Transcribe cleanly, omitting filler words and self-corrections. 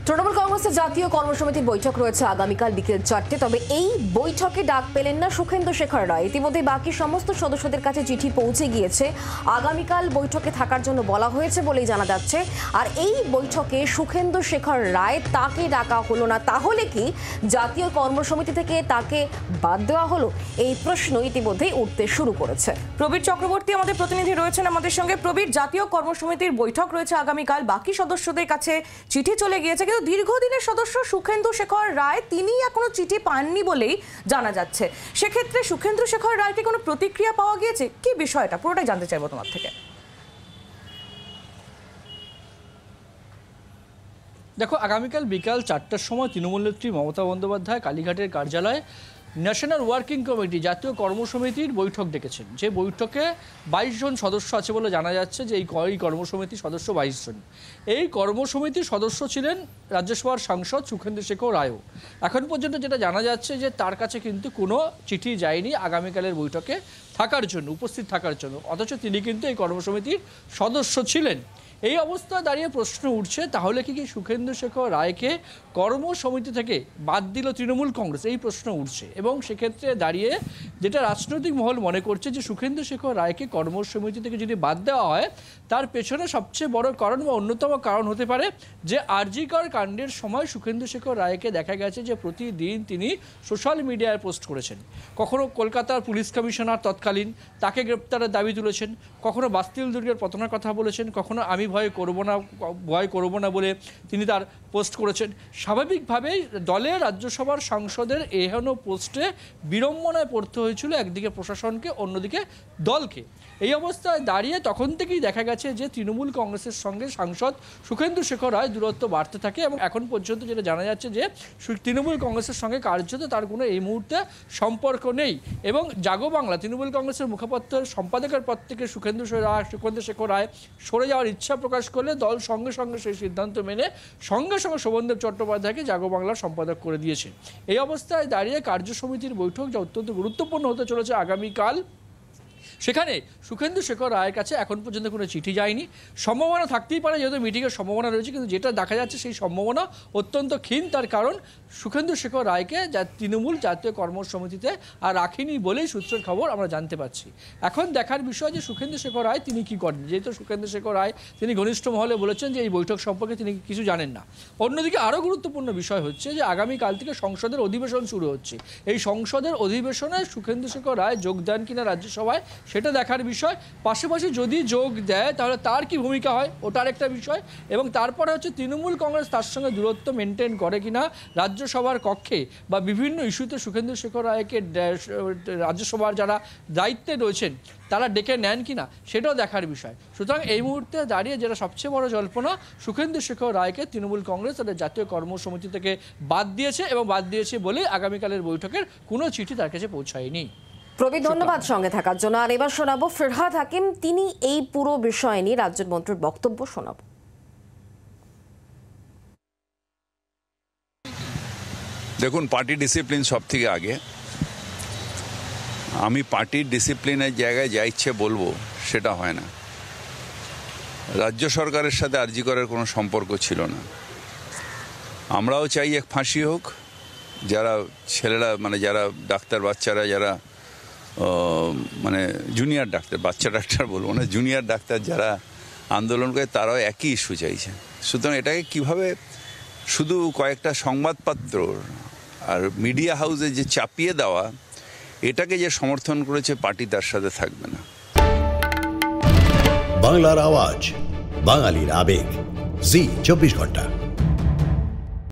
তৃণমূল কংগ্রেসের জাতীয় কর্মসমিতির বৈঠক রয়েছে আগামীকাল বিকেল 4টে। তবে এই বৈঠকে ডাক পেলেন না সুখেন্দু শেখর রায়। ইতিমধ্যে বাকি সমস্ত সদস্যদের কাছে চিঠি পৌঁছে গিয়েছে। আগামীকাল বৈঠকে থাকার জন্য বলা হয়েছে বলেই জানা যাচ্ছে। আর এই বৈঠকে সুখেন্দু শেখর রায় তাকে ডাকা হলো না, তাহলে কি জাতীয় কর্মসমিতি থেকে তাকে বাদ দেওয়া হলো? এই প্রশ্ন ইতিমধ্যেই উঠতে শুরু করেছে। প্রবীর চক্রবর্তী আমাদের প্রতিনিধি রয়েছেন আমাদের সঙ্গে। প্রবীর, জাতীয় কর্মসমিতির বৈঠক রয়েছে আগামীকাল, বাকি সদস্যদের কাছে চিঠি চলে গিয়েছে, কিন্তু দীর্ঘদিনের সদস্য সুখেন্দু শেখর রায় তিনি এখনো চিঠি পাননি বলেই জানা যাচ্ছে। সেক্ষেত্রে সুখেন্দু শেখর রায়কে কোনো প্রতিক্রিয়া পাওয়া গিয়েছে? কি বিষয়টা পুরোটাই জানতে চাইবো তোমার থেকে। দেখো, আগামীকাল বিকাল 4টার সময় তৃণমূল নেত্রী মমতা বন্দ্যোপাধ্যায় কালীঘাটের কার্যালয়ে ন্যাশনাল ওয়ার্কিং কমিটি জাতীয় কর্মসমিতির বৈঠক ডেকেছেন। যে বৈঠকে 22 জন সদস্য আছে বলে জানা যাচ্ছে। যে এই কর্মসমিতির সদস্য 22 জন। এই কর্মসমিতির সদস্য ছিলেন রাজ্যসভার সাংসদ সুখেন্দু শেখর রায়ও। এখন পর্যন্ত যেটা জানা যাচ্ছে যে তার কাছে কিন্তু কোনো চিঠি যায়নি আগামীকালের বৈঠকে থাকার জন্য, উপস্থিত থাকার জন্য, অথচ তিনি কিন্তু এই কর্মসমিতির সদস্য ছিলেন। এই অবস্থায় দাঁড়িয়ে প্রশ্ন উঠছে, তাহলে কি সুখেন্দু শেখর রায়কে কর্মসমিতি থেকে বাদ দিল তৃণমূল কংগ্রেস? এই প্রশ্ন উঠছে। এবং সেক্ষেত্রে দাঁড়িয়ে যেটা রাজনৈতিক মহল মনে করছে যে সুখেন্দু শেখর রায়কে কর্মসমিতি থেকে যদি বাদ দেওয়া হয়, তার পেছনে সবচেয়ে বড় কারণ বা অন্যতম কারণ হতে পারে যে আরজিকর কাণ্ডের সময় সুখেন্দু শেখর রায়কে দেখা গেছে যে প্রতিদিন তিনি সোশ্যাল মিডিয়ায় পোস্ট করেছেন। কখনো কলকাতার পুলিশ কমিশনার তৎকালীন তাকে গ্রেপ্তারের দাবি তুলেছেন, কখনো বাস্তিল দুর্গের পতনের কথা বলেছেন, কখনো আমি ভয় করব না বলে তিনি তার পোস্ট করেছেন। স্বাভাবিকভাবেই দলের রাজ্যসভার সাংসদের এহেন পোস্টে বিড়ম্বনায় পড়তে হয়েছিল, একদিকে প্রশাসনকে, অন্যদিকে দলকে। এই অবস্থায় দাঁড়িয়ে তখন থেকেই দেখা গেছে যে তৃণমূল কংগ্রেসের সঙ্গে সাংসদ সুখেন্দু শেখর রায় দূরত্ব বাড়তে থাকে। এবং এখন পর্যন্ত যেটা জানা যাচ্ছে যে তৃণমূল কংগ্রেসের সঙ্গে কার্যত তার কোনো এই মুহূর্তে সম্পর্ক নেই। এবং জাগো বাংলা তৃণমূল কংগ্রেসের মুখপাত্র সম্পাদকের পদ থেকে সুখেন্দু শেখর রায় সরে যাওয়ার ইচ্ছা প্রকাশ করলে দল সঙ্গে সঙ্গে সেই সিদ্ধান্ত মেনে সঙ্গে শোভনদেব চট্টোপাধ্যায়কে জাগো বাংলার সম্পাদক করে দিয়েছে। এই অবস্থায় দাঁড়িয়ে কার্যসমিতির বৈঠক যা অত্যন্ত গুরুত্বপূর্ণ হতে চলেছে আগামীকাল, সেখানে সুখেন্দু শেখর রায়ের কাছে এখন পর্যন্ত কোনো চিঠি যায়নি। সম্ভাবনা থাকতেই পারে, যেহেতু মিটিংয়ের সম্ভাবনা রয়েছে, কিন্তু যেটা দেখা যাচ্ছে সেই সম্ভাবনা অত্যন্ত ক্ষীণ। তার কারণ সুখেন্দু শেখর রায়কে তৃণমূল জাতীয় কর্মসমিতিতে আর রাখেনি বলেই সূত্রের খবর আমরা জানতে পারছি। এখন দেখার বিষয় যে সুখেন্দু শেখর রায় তিনি কী করেন। যেহেতু সুখেন্দু শেখর রায় তিনি ঘনিষ্ঠ মহলে বলেছেন যে এই বৈঠক সম্পর্কে তিনি কিছু জানেন না। অন্যদিকে আরও গুরুত্বপূর্ণ বিষয় হচ্ছে যে আগামীকাল থেকে সংসদের অধিবেশন শুরু হচ্ছে। এই সংসদের অধিবেশনে সুখেন্দু শেখর রায় যোগ দেন কিনা রাজ্যসভায় সেটা দেখার বিষয়। পাশাপাশি যদি যোগ দেয় তাহলে তার কি ভূমিকা হয় ওটার একটা বিষয়। এবং তারপরে হচ্ছে তৃণমূল কংগ্রেস তার সঙ্গে দূরত্ব মেনটেন করে কিনা রাজ্যসভার কক্ষে বা বিভিন্ন ইস্যুতে সুখেন্দু শেখর রায়কে রাজ্যসভার যারা দায়িত্বে রয়েছেন তারা ডেকে নেন কিনা সেটাও দেখার বিষয়। সুতরাং এই মুহূর্তে দাঁড়িয়ে যেটা সবচেয়ে বড় জল্পনা, সুখেন্দু শেখর রায়কে তৃণমূল কংগ্রেস তাদের জাতীয় কর্মসমিতি থেকে বাদ দিয়েছে, এবং বাদ দিয়েছে বলেই আগামীকালের বৈঠকের কোনো চিঠি তার কাছে পৌঁছায়নি। প্রবীর, ধন্যবাদ সঙ্গে থাকার জন্য। আর এবার শোনাবো ফিরহাদ হাকিম, তিনি এই পুরো বিষয় নিয়ে রাজ্যের মন্ত্রীর বক্তব্য শোনাবো। দেখুন, পার্টি ডিসিপ্লিন সব থেকে আগে। আমি পার্টির ডিসিপ্লিনের জায়গায় যা ইচ্ছে বলবো সেটা হয় না। রাজ্য সরকারের সাথে আরজি করার কোনো সম্পর্ক ছিল না। আমরাও চাই এক ফাঁসি হোক। যারা ছেলেরা যারা ডাক্তার বাচ্চারা যারা জুনিয়র ডাক্তার, বাচ্চা ডাক্তার বলবো না, জুনিয়র ডাক্তার যারা আন্দোলন করে তারাও একই ইস্যু চাইছে। সুতরাং এটাকে কিভাবে শুধু কয়েকটা সংবাদপত্র আর মিডিয়া হাউসে যে চাপিয়ে দেওয়া, এটাকে যে সমর্থন করেছে পার্টি তার সাথে থাকবে না। বাংলার আওয়াজ, বাঙালির আবেগ, জি 24 ঘন্টা।